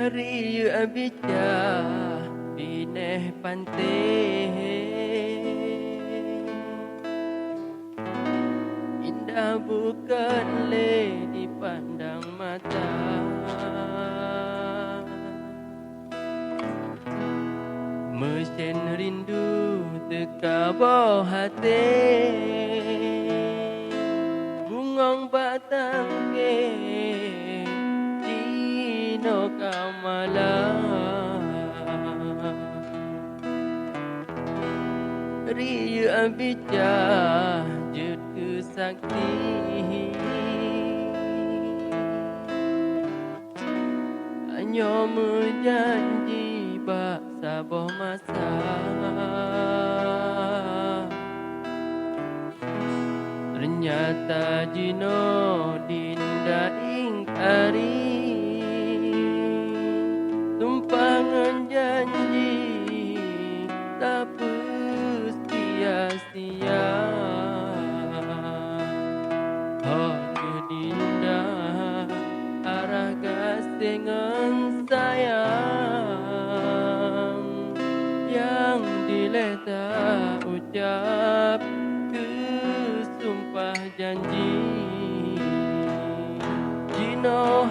Riu abija bineh panteh, indah bukan le dipandang mata. Mesin rindu teka bawah hati, bungong batang ke Dino Kamala. Riu abija jut ke sakti, hanya menjanji bak saboh masa. Ternyata Dino dinda ingkari, tumpangan janji tak sia-sia. Oh dinda arah gasengan sayang, yang dileta ucap ke sumpah janji. Dino